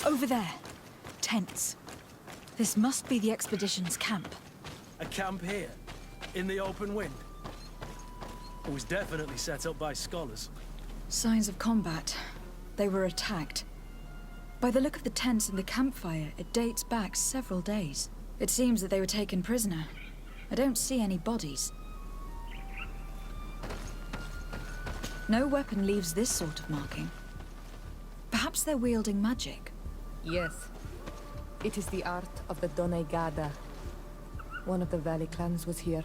Over there. Tents. This must be the expedition's camp. A camp here? In the open wind? It was definitely set up by scholars. Signs of combat. They were attacked. By the look of the tents and the campfire, it dates back several days. It seems that they were taken prisoner. I don't see any bodies. No weapon leaves this sort of marking. Perhaps they're wielding magic. Yes. It is the art of the Donegada. One of the Valley clans was here.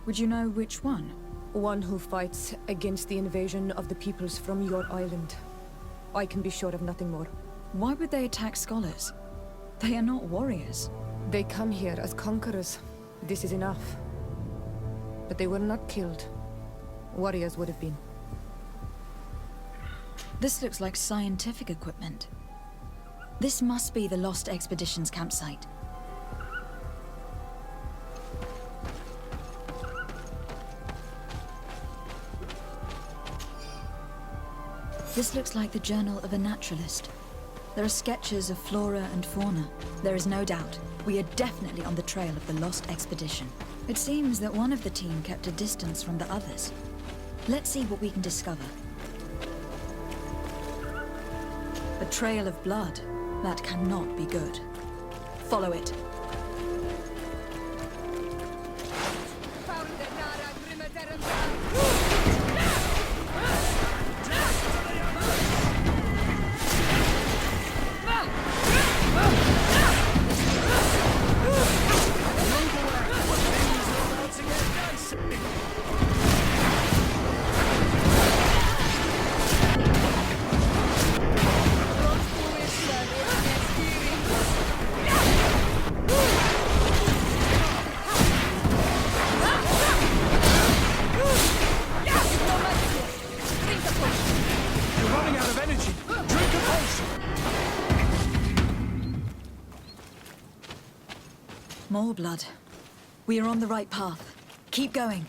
Would you know which one? One who fights against the invasion of the peoples from your island. I can be sure of nothing more. Why would they attack scholars? They are not warriors. They come here as conquerors. This is enough. But they were not killed. Warriors would have been. This looks like scientific equipment. This must be the Lost Expedition's campsite. This looks like the journal of a naturalist. There are sketches of flora and fauna. There is no doubt, we are definitely on the trail of the Lost Expedition. It seems that one of the team kept a distance from the others. Let's see what we can discover. A trail of blood. That cannot be good. Follow it. More blood. We are on the right path. Keep going.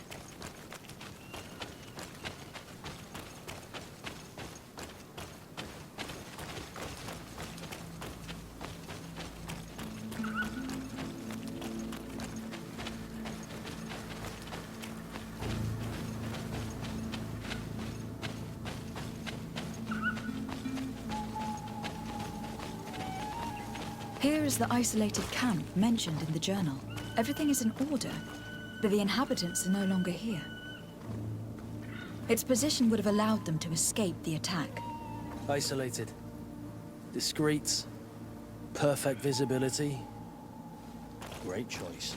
Here is the isolated camp mentioned in the journal. Everything is in order, but the inhabitants are no longer here. Its position would have allowed them to escape the attack. Isolated. Discreet. Perfect visibility. Great choice.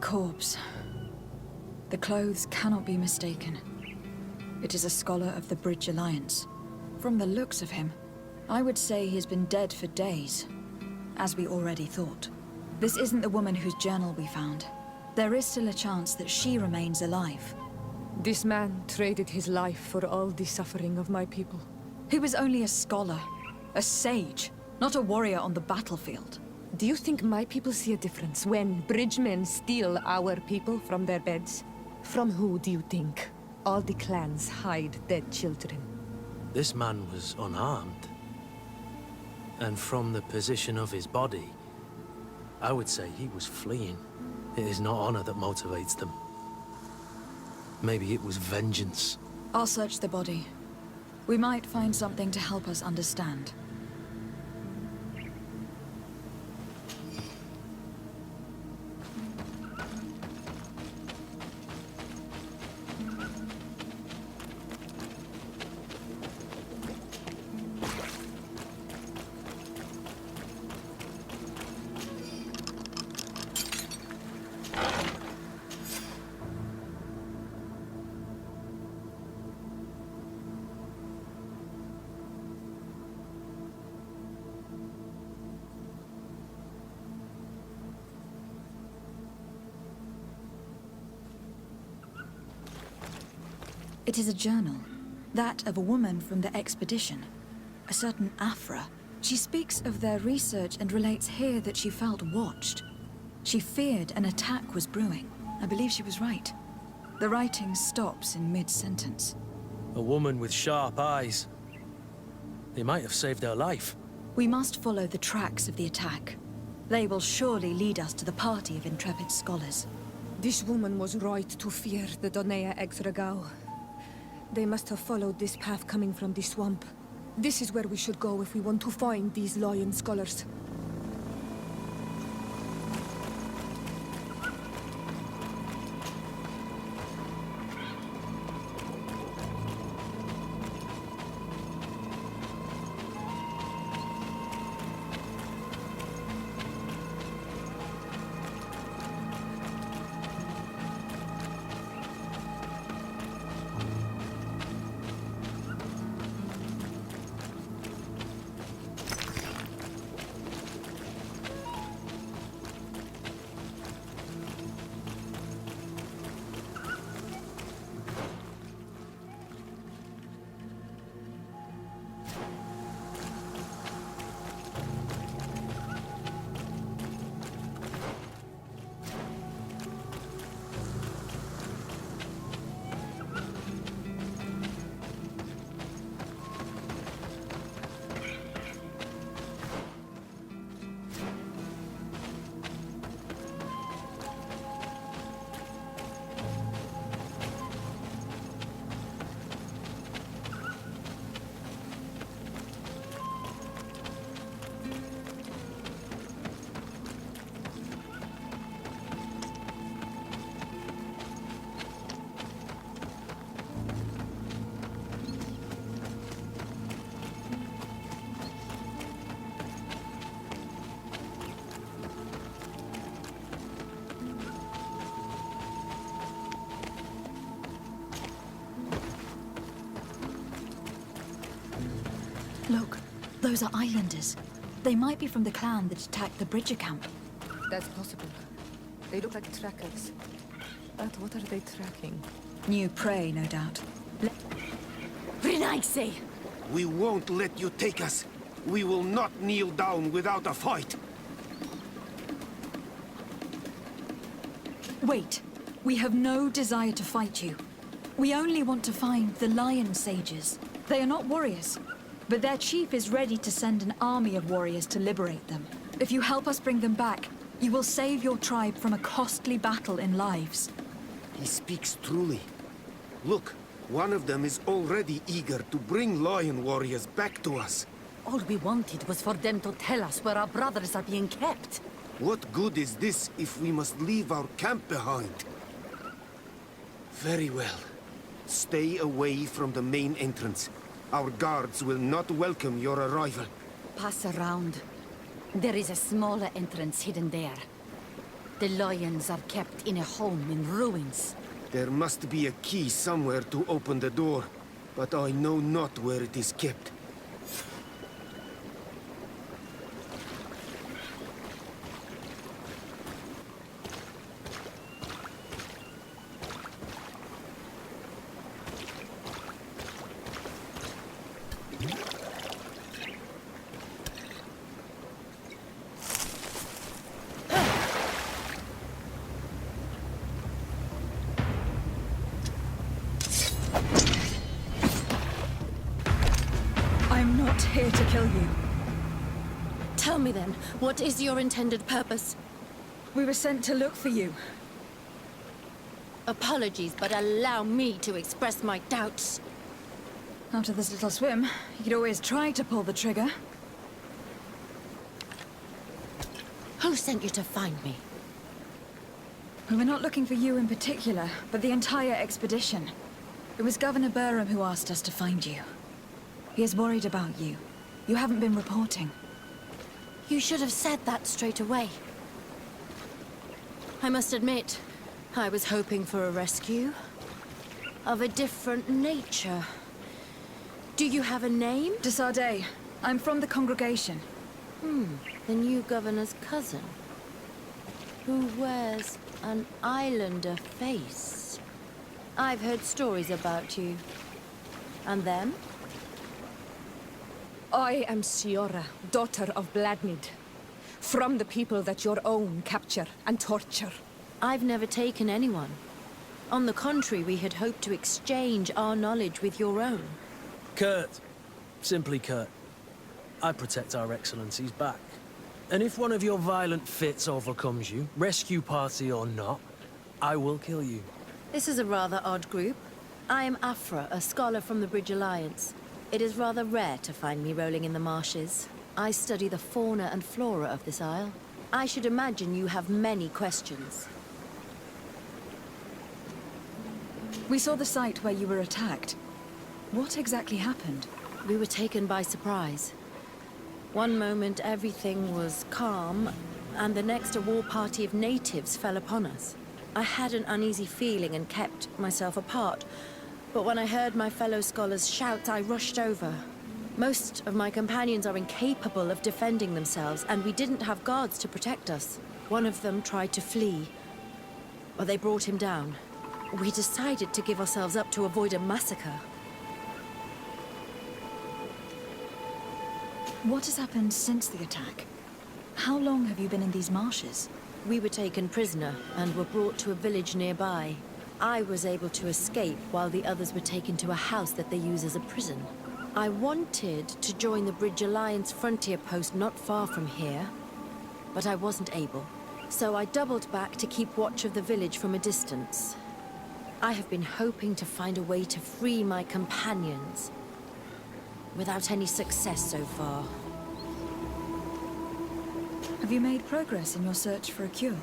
Corpse. The clothes cannot be mistaken. It is a scholar of the Bridge Alliance. From the looks of him, I would say he has been dead for days, as we already thought. This isn't the woman whose journal we found. There is still a chance that she remains alive. This man traded his life for all the suffering of my people. He was only a scholar, a sage, not a warrior on the battlefield. Do you think my people see a difference when bridgemen steal our people from their beds? From who do you think all the clans hide dead children? This man was unarmed. And from the position of his body, I would say he was fleeing. It is not honor that motivates them. Maybe it was vengeance. I'll search the body. We might find something to help us understand. It is a journal. That of a woman from the expedition. A certain Afra. She speaks of their research and relates here that she felt watched. She feared an attack was brewing. I believe she was right. The writing stops in mid-sentence. A woman with sharp eyes. They might have saved her life. We must follow the tracks of the attack. They will surely lead us to the party of intrepid scholars. This woman was right to fear the Donea Exregao. They must have followed this path coming from the swamp. This is where we should go if we want to find these lion scholars. Look, those are islanders. They might be from the clan that attacked the Bridger camp. That's possible. They look like trackers. But what are they tracking? New prey, no doubt. Renaise! We won't let you take us. We will not kneel down without a fight. Wait. We have no desire to fight you. We only want to find the Lion Sages. They are not warriors, but their chief is ready to send an army of warriors to liberate them. If you help us bring them back, you will save your tribe from a costly battle in lives. He speaks truly. Look, one of them is already eager to bring lion warriors back to us. All we wanted was for them to tell us where our brothers are being kept. What good is this if we must leave our camp behind? Very well. Stay away from the main entrance. Our guards will not welcome your arrival. Pass around. There is a smaller entrance hidden there. The lions are kept in a home in ruins. There must be a key somewhere to open the door, but I know not where it is kept. I'm not here to kill you. Tell me then, what is your intended purpose? We were sent to look for you. Apologies, but allow me to express my doubts. After this little swim, you could always try to pull the trigger. Who sent you to find me? We were not looking for you in particular, but the entire expedition. It was Governor Burham who asked us to find you. He is worried about you. You haven't been reporting. You should have said that straight away. I must admit, I was hoping for a rescue. Of a different nature. Do you have a name? De Sardet. I'm from the congregation. The new governor's cousin. Who wears an islander face. I've heard stories about you. And them? I am Siora, daughter of Bladnid. From the people that your own capture and torture. I've never taken anyone. On the contrary, we had hoped to exchange our knowledge with your own. Kurt. Simply Kurt. I protect our excellencies back. And if one of your violent fits overcomes you, rescue party or not, I will kill you. This is a rather odd group. I am Afra, a scholar from the Bridge Alliance. It is rather rare to find me rolling in the marshes. I study the fauna and flora of this isle. I should imagine you have many questions. We saw the site where you were attacked. What exactly happened? We were taken by surprise. One moment everything was calm, and the next a war party of natives fell upon us. I had an uneasy feeling and kept myself apart, but when I heard my fellow scholars shout, I rushed over. Most of my companions are incapable of defending themselves, and we didn't have guards to protect us. One of them tried to flee, but they brought him down. We decided to give ourselves up to avoid a massacre. What has happened since the attack? How long have you been in these marshes? We were taken prisoner and were brought to a village nearby. I was able to escape while the others were taken to a house that they use as a prison. I wanted to join the Bridge Alliance frontier post not far from here, but I wasn't able. So I doubled back to keep watch of the village from a distance. I have been hoping to find a way to free my companions, without any success so far. Have you made progress in your search for a cure?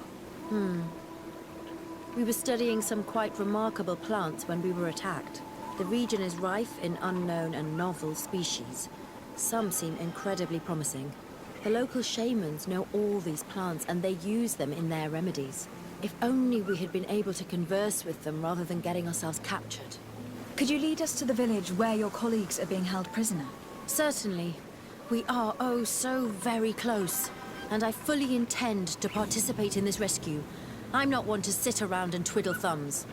We were studying some quite remarkable plants when we were attacked. The region is rife in unknown and novel species. Some seem incredibly promising. The local shamans know all these plants and they use them in their remedies. If only we had been able to converse with them rather than getting ourselves captured. Could you lead us to the village where your colleagues are being held prisoner? Certainly. We are, oh, so very close. And I fully intend to participate in this rescue. I'm not one to sit around and twiddle thumbs.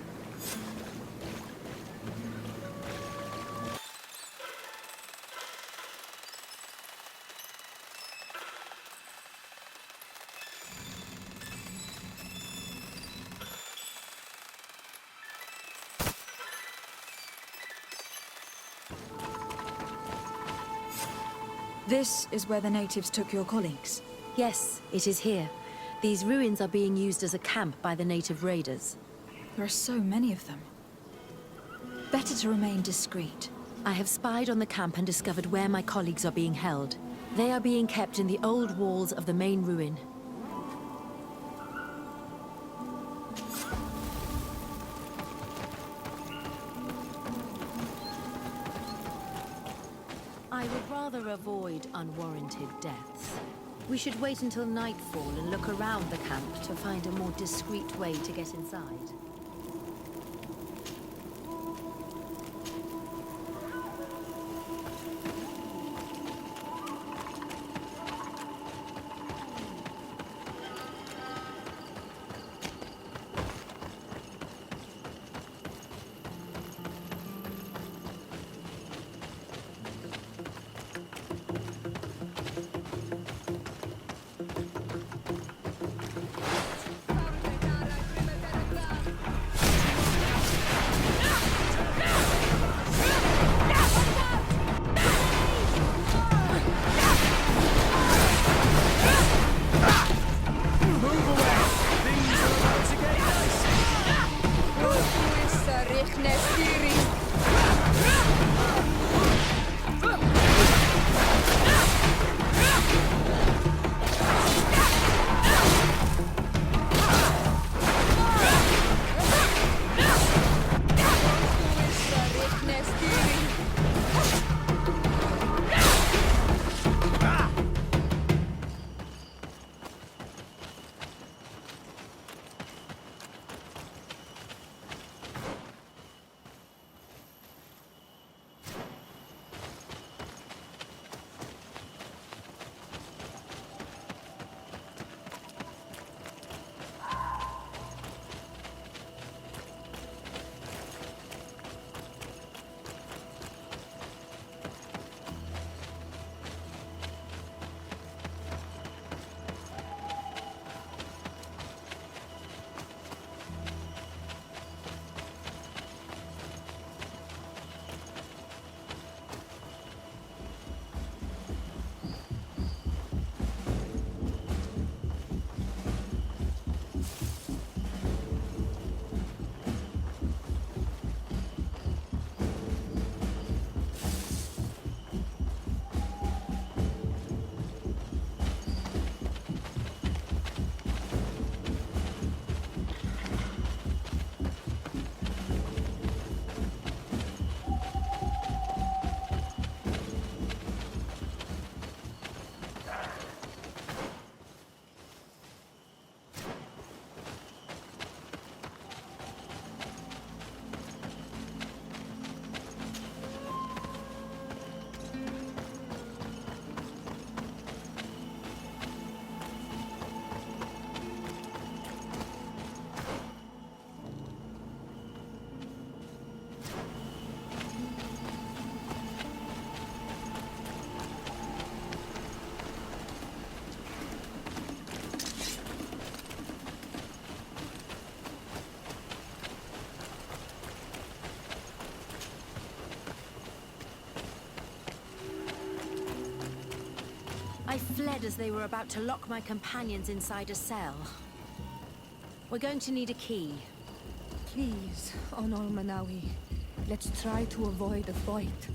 This is where the natives took your colleagues? Yes, it is here. These ruins are being used as a camp by the native raiders. There are so many of them. Better to remain discreet. I have spied on the camp and discovered where my colleagues are being held. They are being kept in the old walls of the main ruin. I would rather avoid unwarranted deaths. We should wait until nightfall and look around the camp to find a more discreet way to get inside. I fled as they were about to lock my companions inside a cell. We're going to need a key. Please, Honor Manawi, let's try to avoid a fight.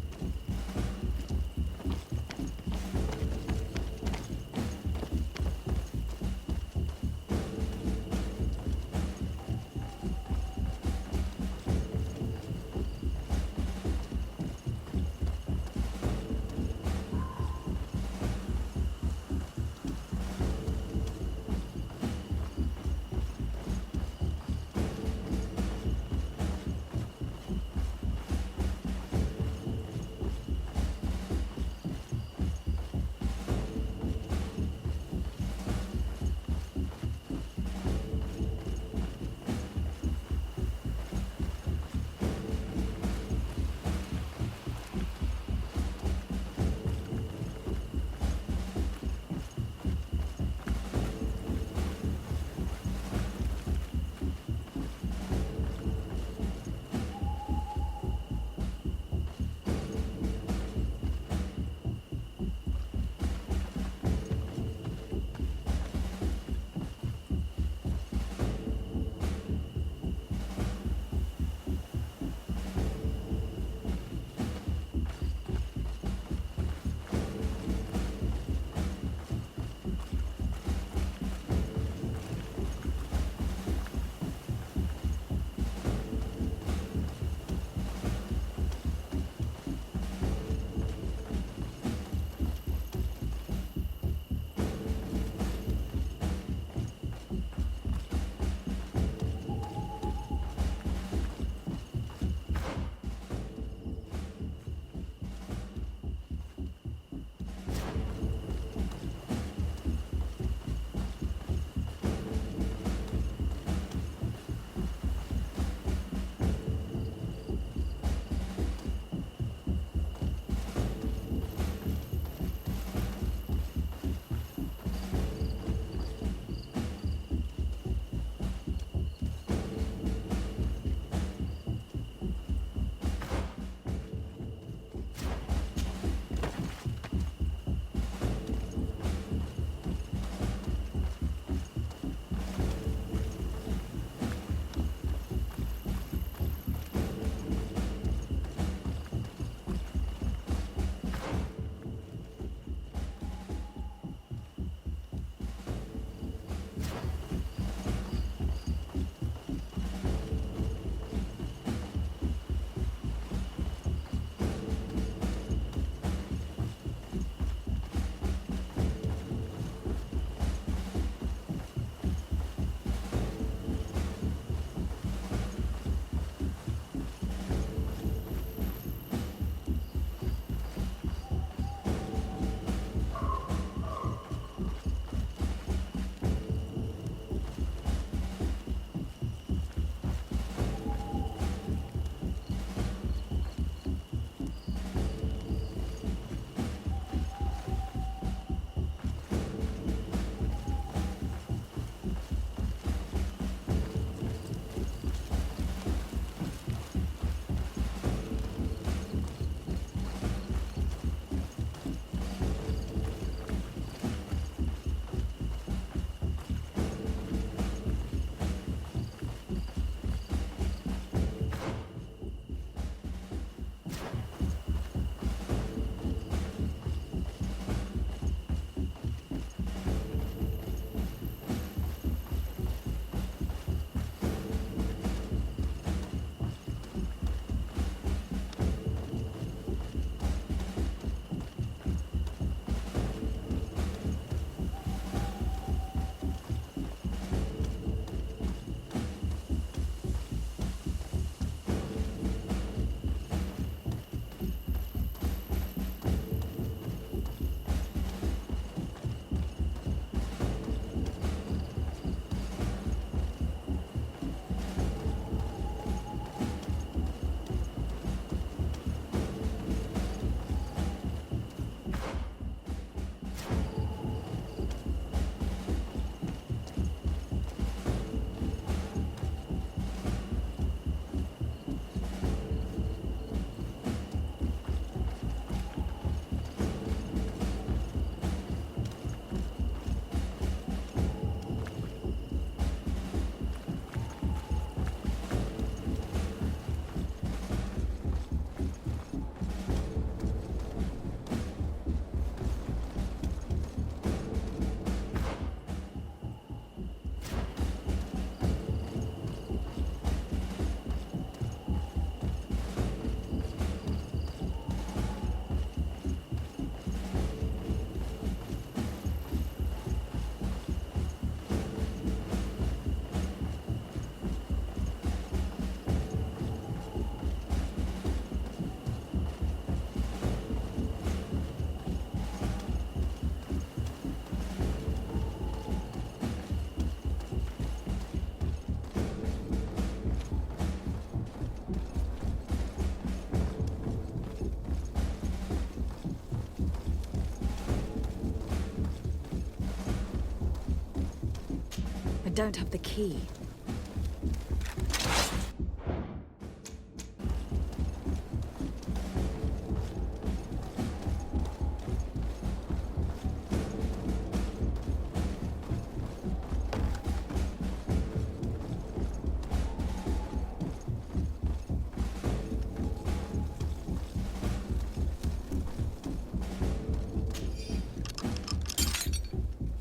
don't have the key.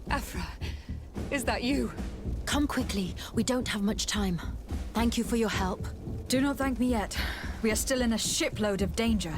Afra, is that you? Come quickly. We don't have much time. Thank you for your help. Do not thank me yet. We are still in a shipload of danger.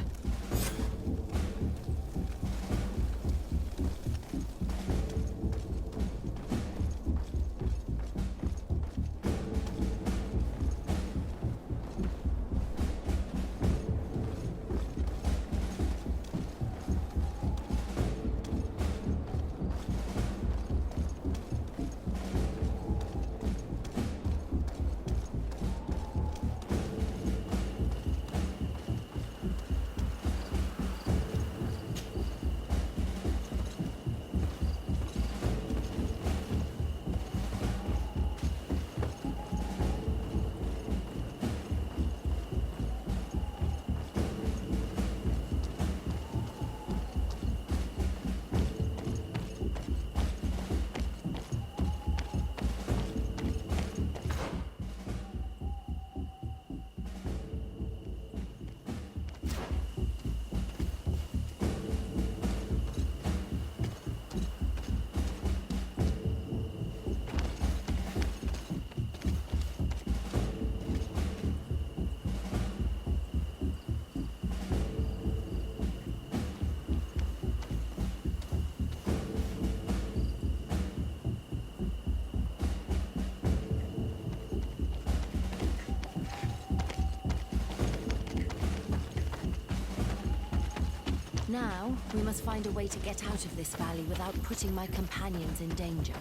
Now, we must find a way to get out of this valley without putting my companions in danger.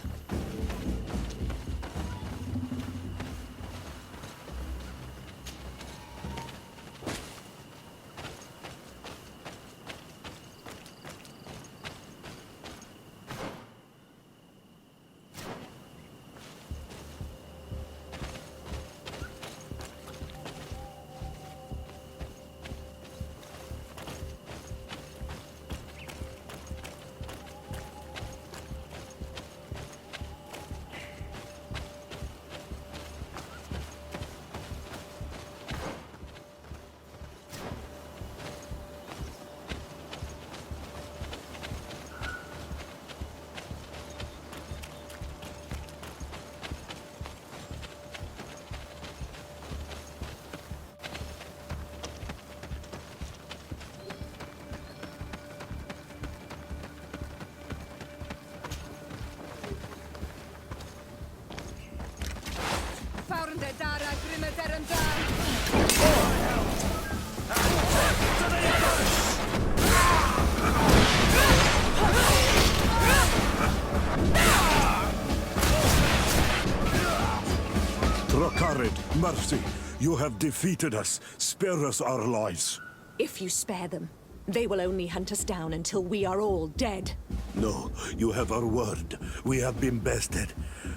Drakarid, mercy, you have defeated us. Spare us our lives. If you spare them, they will only hunt us down until we are all dead. No, you have our word. We have been bested.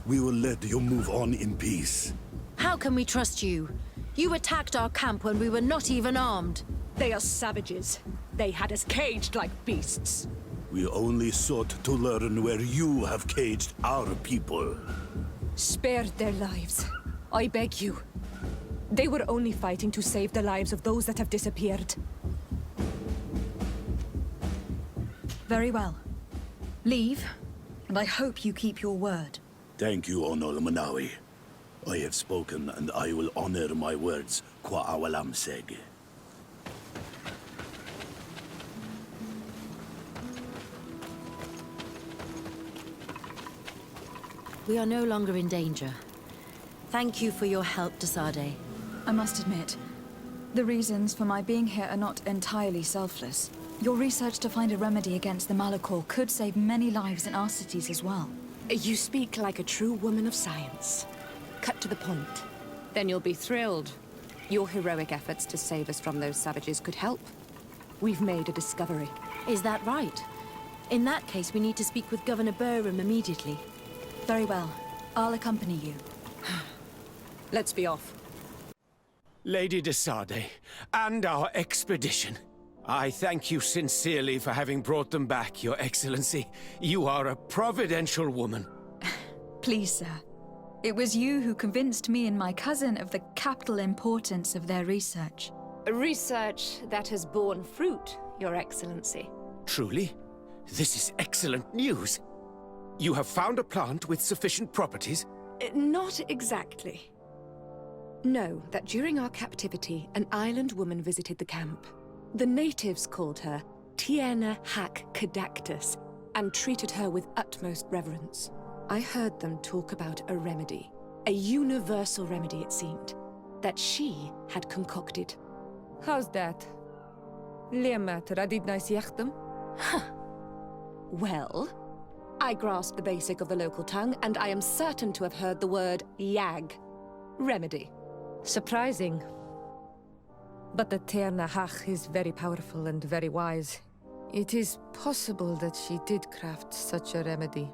We will let you move on in peace. How can we trust you? You attacked our camp when we were not even armed. They are savages. They had us caged like beasts. We only sought to learn where you have caged our people. Spare their lives. I beg you. They were only fighting to save the lives of those that have disappeared. Very well. Leave, and I hope you keep your word. Thank you, Onol Manawi. I have spoken, and I will honor my words, Kwa awalam seg. We are no longer in danger. Thank you for your help, Desade. I must admit, the reasons for my being here are not entirely selfless. Your research to find a remedy against the Malachor could save many lives in our cities as well. You speak like a true woman of science. Cut to the point. Then you'll be thrilled. Your heroic efforts to save us from those savages could help. We've made a discovery. Is that right? In that case, we need to speak with Governor Burham immediately. Very well. I'll accompany you. Let's be off. Lady de Sade, and our expedition. I thank you sincerely for having brought them back, Your Excellency. You are a providential woman. Please, sir. It was you who convinced me and my cousin of the capital importance of their research. Research that has borne fruit, Your Excellency. Truly? This is excellent news. You have found a plant with sufficient properties? Not exactly. Know that during our captivity, an island woman visited the camp. The natives called her Tiena Hac Cadactus and treated her with utmost reverence. I heard them talk about a remedy, a universal remedy it seemed, that she had concocted. How's that? Leamat radidnais yachtem? Well, I grasp the basic of the local tongue, and I am certain to have heard the word yag. Remedy. Surprising. But the Terna Hach is very powerful and very wise. It is possible that she did craft such a remedy.